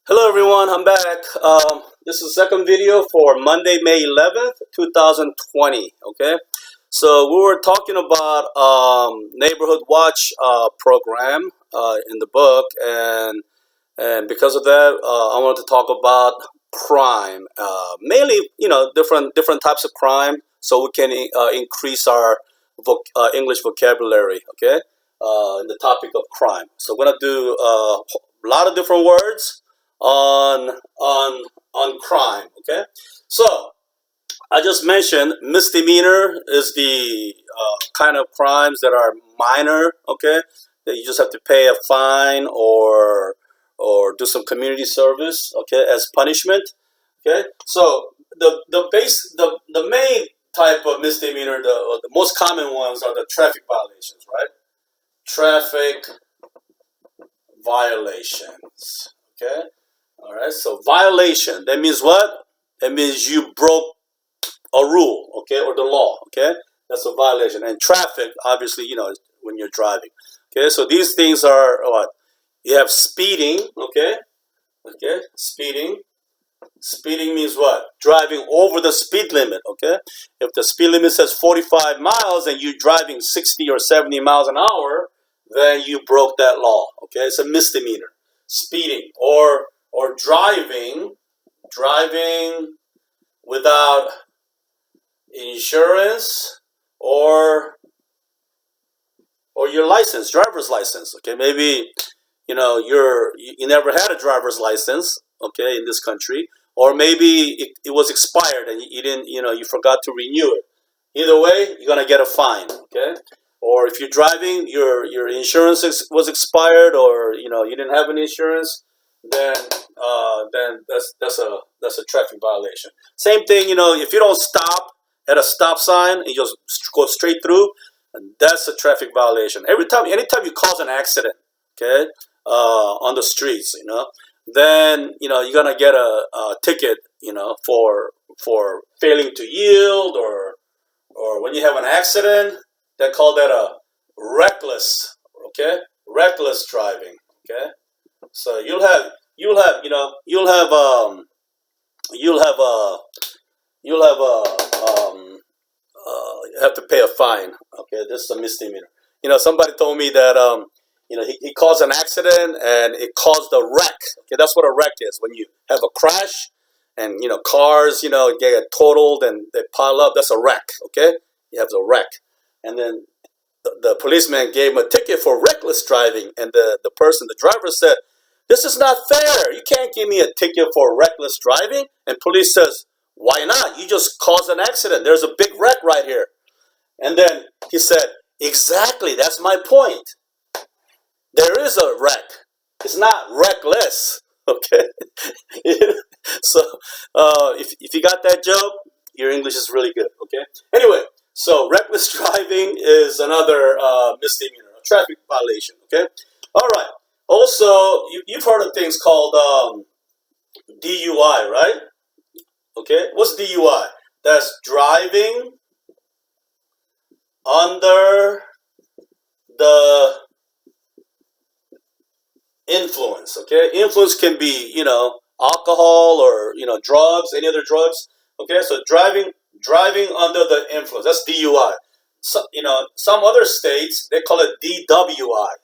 Hello everyone, I'm back. This is the second video for Monday, May 11th, 2020. Okay, so we were talking about neighborhood watch program in the book, and because of that, I wanted to talk about crime, mainly different types of crime, so we can increase our English vocabulary. Okay, in the topic of crime. So we're gonna do a lot of different words on crime. Okay, so I just mentioned misdemeanor is the kind of crimes that are minor. Okay, that you just have to pay a fine or do some community service. Okay, as punishment. Okay, so the main type of misdemeanor, the most common ones are the traffic violations, right? Traffic violations. Okay. All right. So violation. That means what? That means you broke a rule. Okay, or the law. Okay. That's a violation. And traffic, obviously, is when you're driving. Okay. So these things are what? You have speeding. Okay. Okay. Speeding. Speeding means what? Driving over the speed limit. Okay. If the speed limit says 45 miles and you're driving 60 or 70 miles an hour, then you broke that law. Okay. It's a misdemeanor. Speeding or driving without insurance or your license, driver's license. Okay, maybe you never had a driver's license. Okay, in this country, or maybe it was expired and you didn't, you forgot to renew it. Either way, you're gonna get a fine. Okay, or if you're driving, your insurance was expired, or you didn't have any insurance, then that's a traffic violation. Same thing, if you don't stop at a stop sign and you just go straight through, that's a traffic violation. Anytime you cause an accident, okay, on the streets, then you're gonna get a ticket, for failing to yield, or when you have an accident, they call that a reckless, okay, reckless driving. Okay, so you'll have you have to pay a fine. Okay, this is a misdemeanor. Somebody told me that he caused an accident and it caused a wreck. Okay, that's what a wreck is. When you have a crash and cars get totaled and they pile up, that's a wreck. Okay, you have a wreck, and then the policeman gave him a ticket for reckless driving, and the driver said, "This is not fair. You can't give me a ticket for reckless driving." And police says, "Why not? You just caused an accident. There's a big wreck right here." And then he said, "Exactly. That's my point. There is a wreck. It's not reckless." Okay. So if you got that joke, your English is really good. Okay. Anyway, so reckless driving is another misdemeanor, a traffic violation. Okay. All right. Also, you've heard of things called DUI, right? Okay. What's DUI? That's driving under the influence. Okay. Influence can be, alcohol or, drugs, any other drugs. Okay. So driving under the influence. That's DUI. So, some other states, they call it DWI.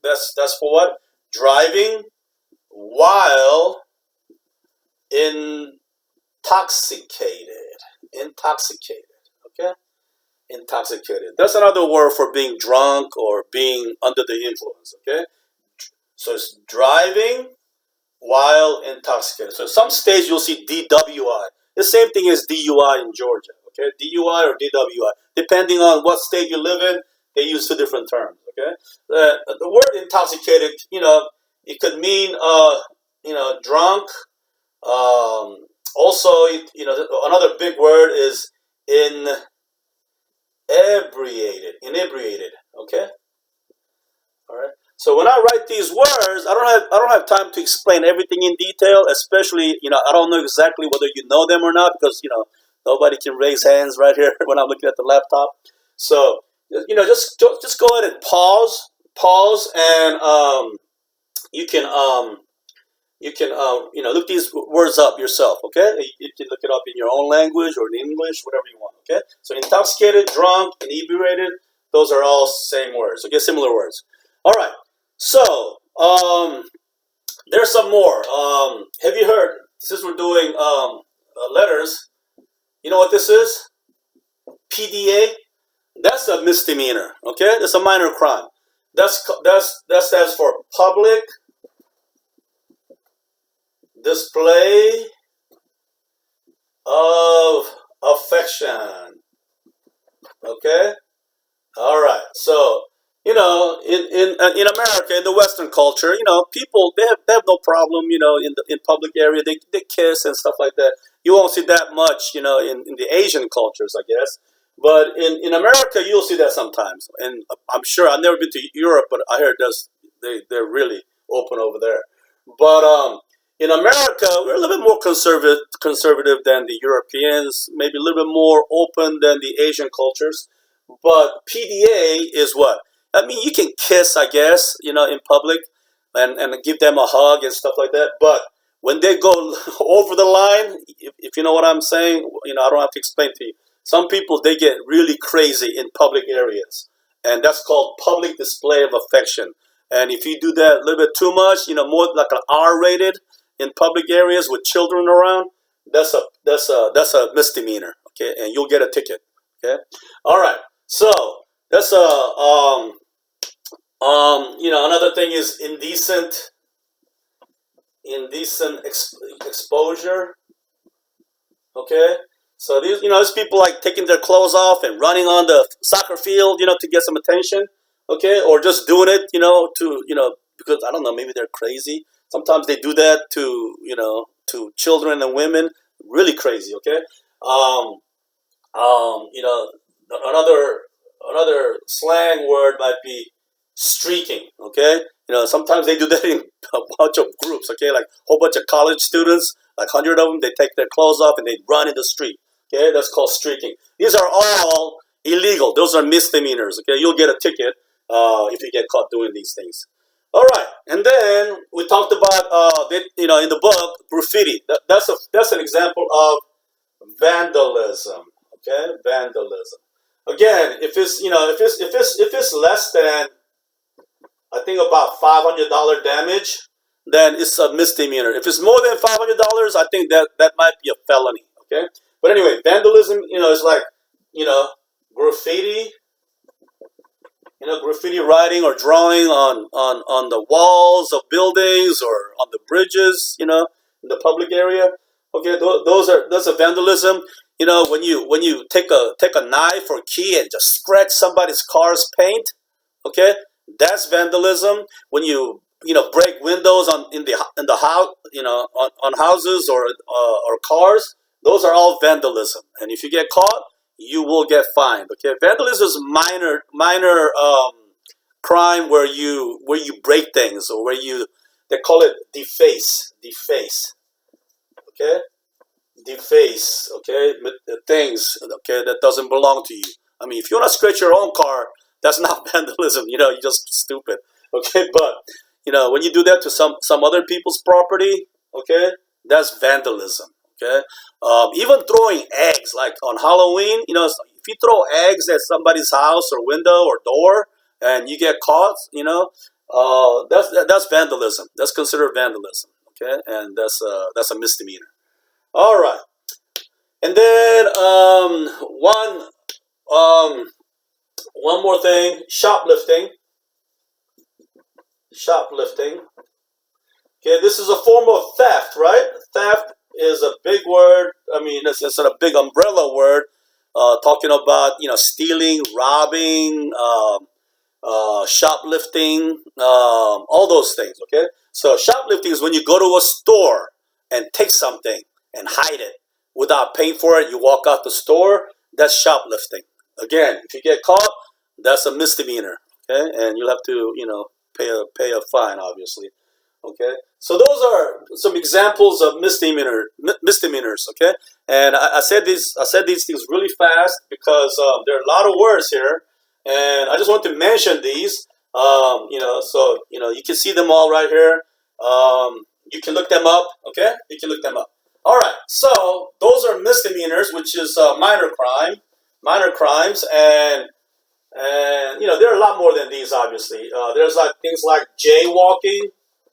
That's for what? Driving while intoxicated. Intoxicated. Okay? Intoxicated. That's another word for being drunk or being under the influence. Okay? So it's driving while intoxicated. So some states you'll see DWI. The same thing as DUI in Georgia. Okay? DUI or DWI. Depending on what state you live in, they use two different terms. Okay? The word intoxicated, it could mean, drunk. Also, another big word is inebriated. Inebriated. Okay. All right. So when I write these words, I don't have time to explain everything in detail. Especially, I don't know exactly whether you know them or not, because nobody can raise hands right here when I'm looking at the laptop. So just go ahead and pause, and you can you can look these words up yourself. Okay, you can look it up in your own language or in English, whatever you want. Okay, so intoxicated, drunk, inebriated, those are all same words. Okay, similar words. All right. So there's some more. Have you heard? Since we're doing letters, you know what this is? PDA. That's a misdemeanor. Okay, that's a minor crime. That stands for public display of affection. Okay. All right. So in America, in the Western culture, people they have no problem, in public area they kiss and stuff like that. You won't see that much, in the Asian cultures, I guess. But in America, you'll see that sometimes. And I'm sure I've never been to Europe, but I heard they're really open over there. But in America, we're a little bit more conservative than the Europeans, maybe a little bit more open than the Asian cultures. But PDA is what? I mean, you can kiss, I guess, in public and give them a hug and stuff like that. But when they go over the line, if you know what I'm saying, I don't have to explain to you. Some people, they get really crazy in public areas. And that's called public display of affection. And if you do that a little bit too much, more like an R-rated in public areas with children around, that's a misdemeanor. Okay, and you'll get a ticket. Okay, all right. So that's another thing is indecent exposure. Okay, so these people like taking their clothes off and running on the soccer field, to get some attention. Okay, or just doing it, because I don't know, maybe they're crazy. Sometimes they do that to children and women, really crazy. Okay, another slang word might be streaking. Okay, sometimes they do that in a bunch of groups. Okay, like a whole bunch of college students, like 100 of them, they take their clothes off and they run in the street. Okay, that's called streaking. These are all illegal. Those are misdemeanors. Okay, you'll get a ticket if you get caught doing these things. All right, and then we talked about in the book, graffiti. That's an example of vandalism. Okay, vandalism. Again, if it's less than, I think, about $500 damage, then it's a misdemeanor. If it's more than $500, I think that might be a felony. Okay, but anyway, vandalism, is like, graffiti. Graffiti writing or drawing on the walls of buildings or on the bridges, in the public area. Okay, that's a vandalism. When you take a knife or key and just scratch somebody's car's paint, okay, that's vandalism. When you break windows in the house, on houses or cars, those are all vandalism. And if you get caught, you will get fined. Okay, vandalism is minor crime where you break things or they call it deface. Okay, deface. Okay, things. Okay, that doesn't belong to you. I mean, if you want to scratch your own car, that's not vandalism. You're just stupid. Okay, but when you do that to some other people's property, okay, that's vandalism. Okay, even throwing eggs, like on Halloween, if you throw eggs at somebody's house or window or door and you get caught, that's vandalism. That's considered vandalism. Okay, and that's a misdemeanor. All right, and then one more thing, shoplifting. Shoplifting. Okay, this is a form of theft, right? Theft is a big word. I mean, it's a big umbrella word, talking about stealing, robbing, shoplifting, all those things. Okay, so shoplifting is when you go to a store and take something and hide it without paying for it. You walk out the store. That's shoplifting. Again, if you get caught, that's a misdemeanor. Okay, and you'll have to pay a fine, obviously. Okay, so those are some examples of misdemeanors. Okay, and I said these things really fast because there are a lot of words here, and I just want to mention these. So you can see them all right here. You can look them up. Okay, you can look them up. All right. So those are misdemeanors, which is minor crimes, and there are a lot more than these. Obviously, there's like things like jaywalking.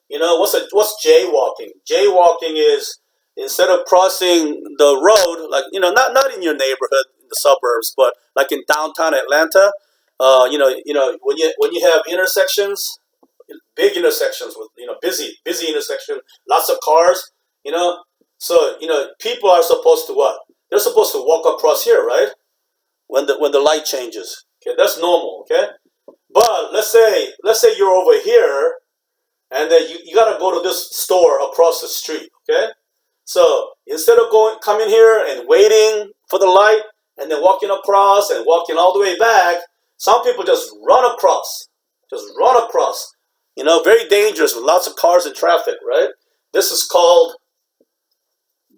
What's jaywalking? Jaywalking is instead of crossing the road, like not in your neighborhood in the suburbs, but like in downtown Atlanta. When you have intersections, big intersections with busy intersection, lots of cars. So people are supposed to what? They're supposed to walk across here, right? When the light changes. Okay, that's normal. Okay, but let's say you're over here, and then you got to go to this store across the street. Okay, so instead of coming here and waiting for the light, and then walking across and walking all the way back, some people just run across. Just run across. Very dangerous with lots of cars and traffic, right? This is called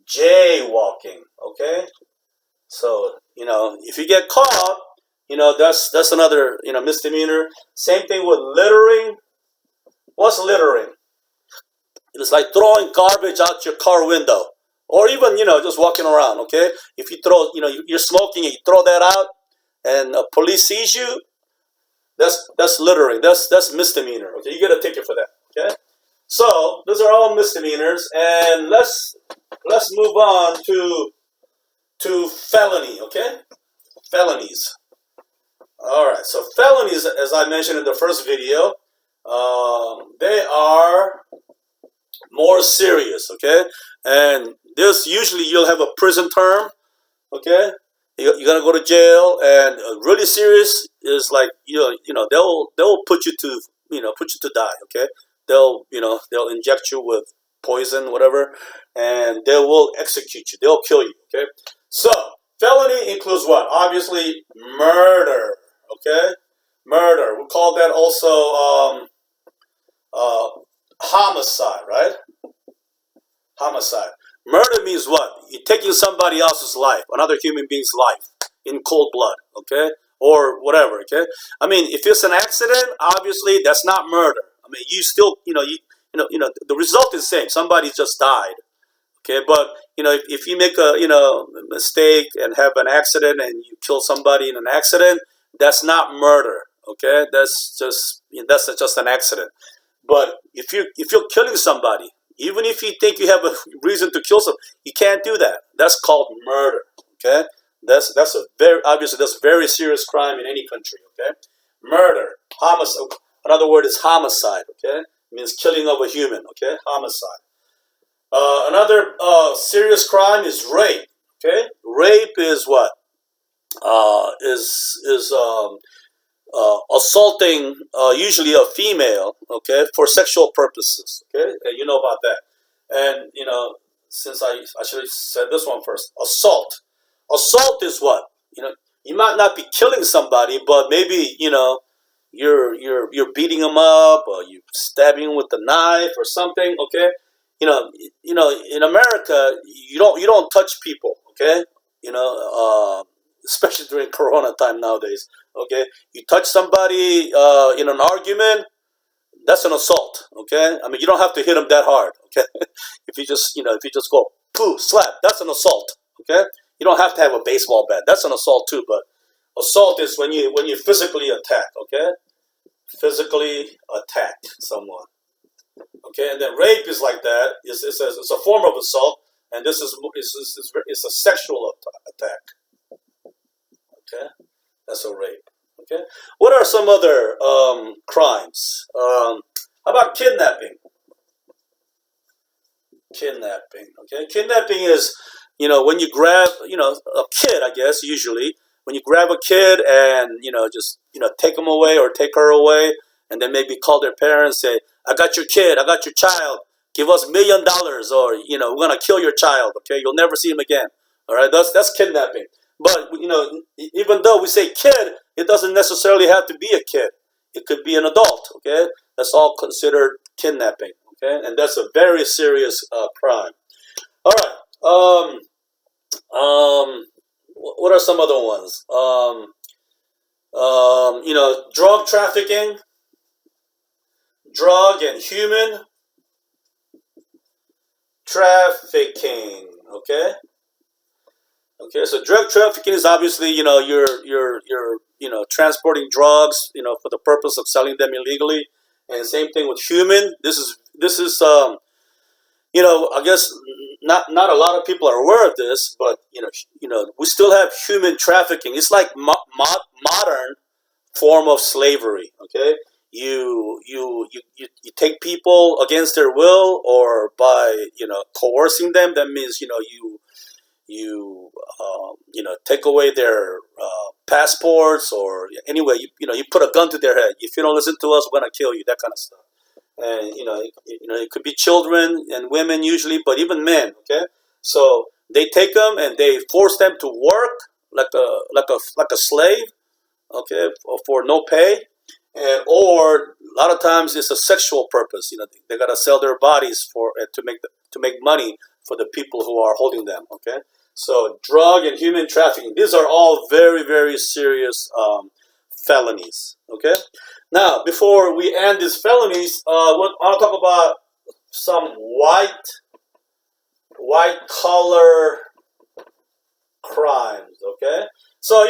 jaywalking. Okay, so if you get caught, that's another misdemeanor. Same thing with littering. What's littering? It's like throwing garbage out your car window, or even just walking around. Okay, if you throw, you're smoking and you throw that out, and police sees you, that's littering. That's misdemeanor. Okay, you get a ticket for that. Okay, so those are all misdemeanors, and let's move on to felony. Okay, felonies. All right, so felonies, as I mentioned in the first video, they are more serious, okay? And this usually you'll have a prison term, okay? You're gonna go to jail, and really serious is like they'll put you to die, okay? They'll inject you with poison, whatever, and they will execute you. They'll kill you, okay? So felony includes what? Obviously murder, okay? Murder. We call that also homicide, right? Homicide. Murder means what? You're taking somebody else's life, another human being's life, in cold blood, okay? Or whatever, okay? I mean, if it's an accident, obviously that's not murder. I mean, you still, the result is the same. Somebody just died, okay? But if you make a mistake and have an accident and you kill somebody in an accident, that's not murder, okay? That's just an accident. But if you're killing somebody, even if you think you have a reason to kill someone, you can't do that. That's called murder. Okay, that's a very serious crime in any country. Okay, murder, homicide. Another word is homicide. Okay, it means killing of a human. Okay, homicide. Another serious crime is rape. Okay, rape is what? Assaulting usually a female, okay, for sexual purposes, okay, and you know about that. And since I should have said this one first, assault is what? You might not be killing somebody, but maybe you're beating them up, or you stabbing them with a knife or something, okay. In America, you don't touch people, okay. Especially during Corona time nowadays. Okay, you touch somebody in an argument, that's an assault. Okay, I mean you don't have to hit them that hard. Okay, if you just go poof slap, that's an assault. Okay, you don't have to have a baseball bat. That's an assault too. But assault is when you physically attack. Okay, physically attack someone. Okay, and then rape is like that. It's a form of assault, and this is it's a sexual attack. Okay, that's a rape. Okay, what are some other crimes? How about kidnapping? Kidnapping. Okay, kidnapping is when you grab a kid. I guess usually when you grab a kid and just take them away or take her away, and then maybe call their parents, say, "I got your kid. I got your child. Give us $1,000,000, or we're gonna kill your child. Okay, you'll never see him again." All right, that's kidnapping. But even though we say kid, it doesn't necessarily have to be a kid. It could be an adult. Okay, that's all considered kidnapping. Okay, and that's a very serious crime. All right. What are some other ones? Drug trafficking, drug and human trafficking. Okay. Okay, so drug trafficking is obviously, you're transporting drugs, for the purpose of selling them illegally, and same thing with human. This is I guess not a lot of people are aware of this, but we still have human trafficking. It's like modern form of slavery. Okay, you take people against their will or by coercing them. That means you take away their passports, or anyway you put a gun to their head. If you don't listen to us, we're gonna kill you. That kind of stuff. And it could be children and women usually, but even men. Okay, so they take them and they force them to work like a slave. Okay, for no pay, and or a lot of times it's a sexual purpose. They gotta sell their bodies for to make money for the people who are holding them. Okay, so drug and human trafficking. These are all very very serious felonies. Okay, now before we end these felonies, I want to talk about some white collar crimes. Okay, so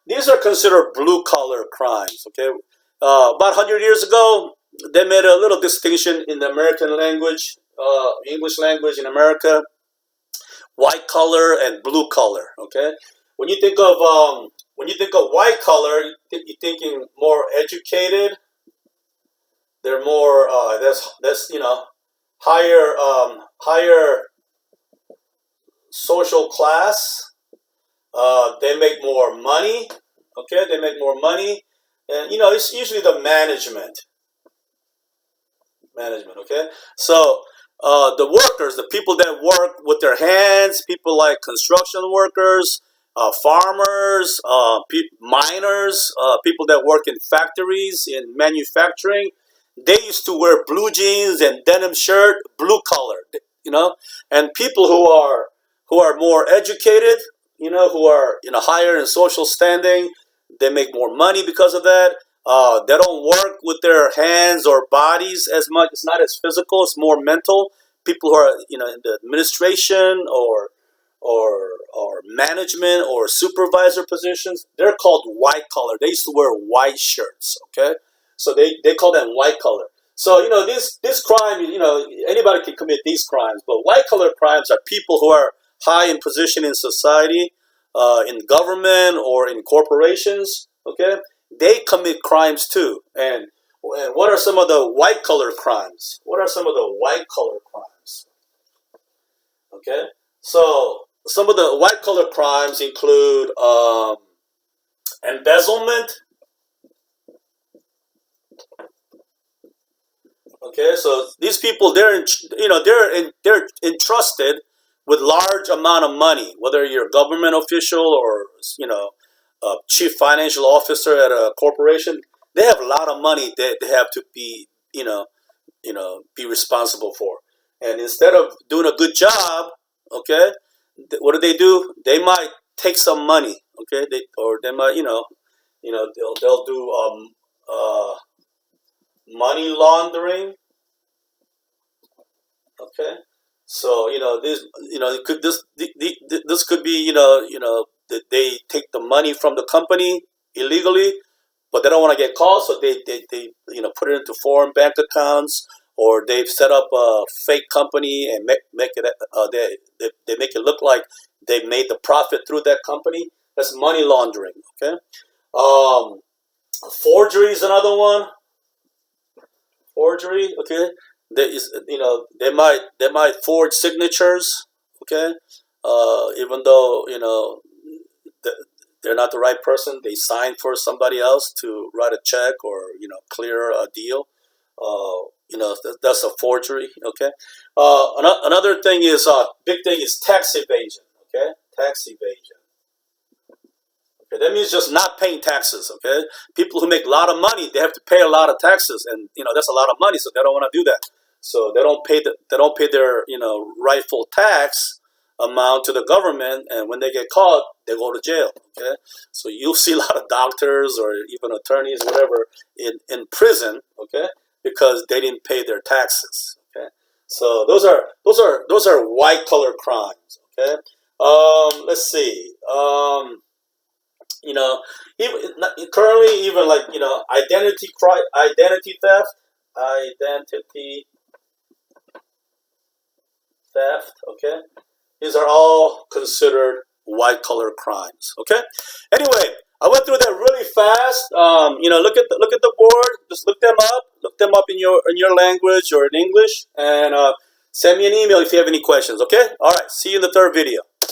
these are considered blue collar crimes. Okay, about 100 years ago, they made a little distinction in the American language, English language in America: white collar and blue collar. Okay, when you think of white collar, you're thinking more educated. They're more that's higher social class. They make more money. Okay, they make more money, and it's usually the management. Okay, so the workers, the people that work with their hands, people like construction workers, farmers, miners, people that work in factories, in manufacturing, they used to wear blue jeans and denim shirt, blue collar. And people who are more educated, who are higher in social standing, they make more money because of that. They don't work with their hands or bodies as much. It's not as physical. It's more mental. People who are in the administration or management or supervisor positions, they're called white collar. They used to wear white shirts. Okay, so they call them white collar. So this crime, anybody can commit these crimes, but white collar crimes are people who are high in position in society, in government or in corporations. Okay, they commit crimes too. And what are some of the white collar crimes? What are some of the white collar crimes? Okay, so some of the white collar crimes include embezzlement. Okay, so these people, they're entrusted with large amount of money, whether you're a government official or a chief financial officer at a corporation. They have a lot of money that they have to be responsible for. And instead of doing a good job, okay, what do? They might take some money, okay, they might they'll do money laundering. Okay, so this could be that they take the money from the company illegally, but they don't want to get caught, so they put it into foreign bank accounts, or they've set up a fake company and make it they make it look like they made the profit through that company. That's money laundering. Okay, forgery is another one. Forgery. Okay, they might forge signatures. Okay, even though they're not the right person, they sign for somebody else to write a check or clear a deal. That's a forgery. Okay, another thing is big thing is tax evasion. Okay, tax evasion. Okay, that means just not paying taxes. Okay, people who make a lot of money, they have to pay a lot of taxes, and that's a lot of money, so they don't want to do that. So they don't pay their rightful tax amount to the government, and when they get caught, they go to jail. Okay, so you'll see a lot of doctors or even attorneys, whatever, in prison. Okay, because they didn't pay their taxes. Okay, So those are white collar crimes. Okay. Let's see. You know, even currently, even like identity theft, identity theft. Okay, these are all considered white collar crimes. Okay. Anyway, I went through that really fast. Look at the board. Just look them up. Look them up in your language or in English, and send me an email if you have any questions. Okay. All right. See you in the third video.